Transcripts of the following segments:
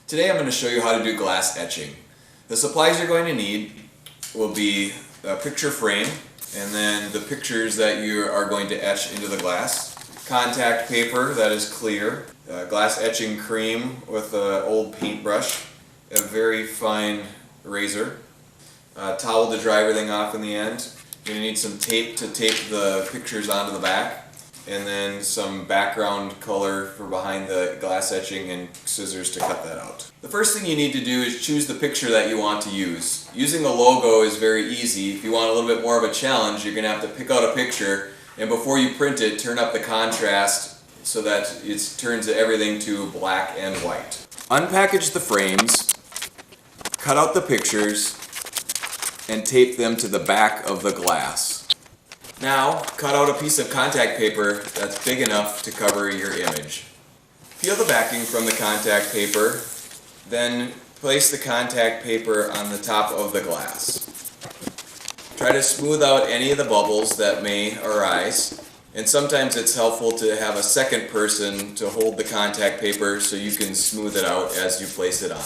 Today I'm going to show you how to do glass etching. The supplies you're going to need will be a picture frame and then the pictures that you are going to etch into the glass, contact paper that is clear, glass etching cream with an old paintbrush, a very fine razor, a towel to dry everything off in the end. You're going to need some tape to tape the pictures onto the back, and then some background color for behind the glass etching and scissors to cut that out. The first thing you need to do is choose the picture that you want to use. Using a logo is very easy. If you want a little bit more of a challenge, you're going to have to pick out a picture, and before you print it, turn up the contrast so that it turns everything to black and white. Unpackage the frames, cut out the pictures, and tape them to the back of the glass. Now, cut out a piece of contact paper that's big enough to cover your image. Peel the backing from the contact paper, then place the contact paper on the top of the glass. Try to smooth out any of the bubbles that may arise, and sometimes it's helpful to have a second person to hold the contact paper so you can smooth it out as you place it on.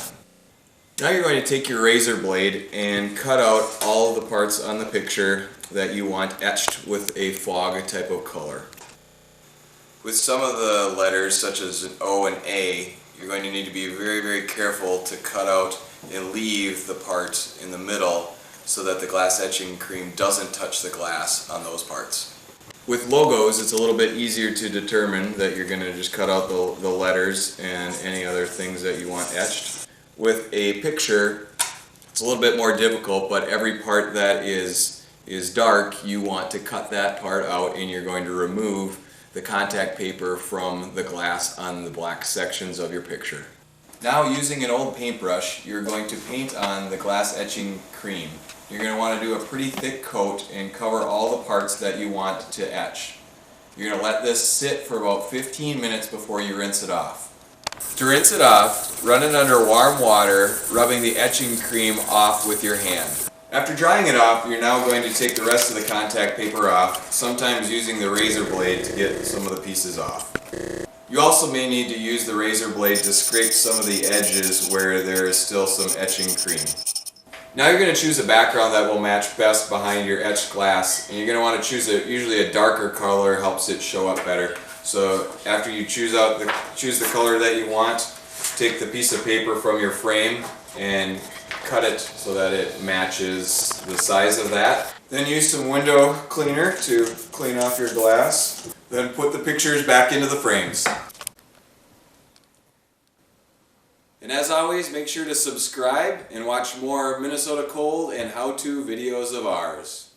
Now you're going to take your razor blade and cut out all of the parts on the picture that you want etched with a fog type of color. With some of the letters, such as an O and A, you're going to need to be very, very careful to cut out and leave the part in the middle so that the glass etching cream doesn't touch the glass on those parts. With logos, it's a little bit easier to determine that you're going to just cut out the letters and any other things that you want etched. With a picture, it's a little bit more difficult, but every part that is dark, you want to cut that part out, and you're going to remove the contact paper from the glass on the black sections of your picture. Now, using an old paintbrush, you're going to paint on the glass etching cream. You're going to want to do a pretty thick coat and cover all the parts that you want to etch. You're going to let this sit for about 15 minutes before you rinse it off. To rinse it off, run it under warm water, rubbing the etching cream off with your hand. After drying it off, you're now going to take the rest of the contact paper off, sometimes using the razor blade to get some of the pieces off. You also may need to use the razor blade to scrape some of the edges where there is still some etching cream. Now you're going to choose a background that will match best behind your etched glass, and you're going to want to choose usually a darker color helps it show up better. So after you choose the color that you want, take the piece of paper from your frame and cut it so that it matches the size of that. Then use some window cleaner to clean off your glass. Then put the pictures back into the frames. And as always, make sure to subscribe and watch more Minnesota Cold and how-to videos of ours.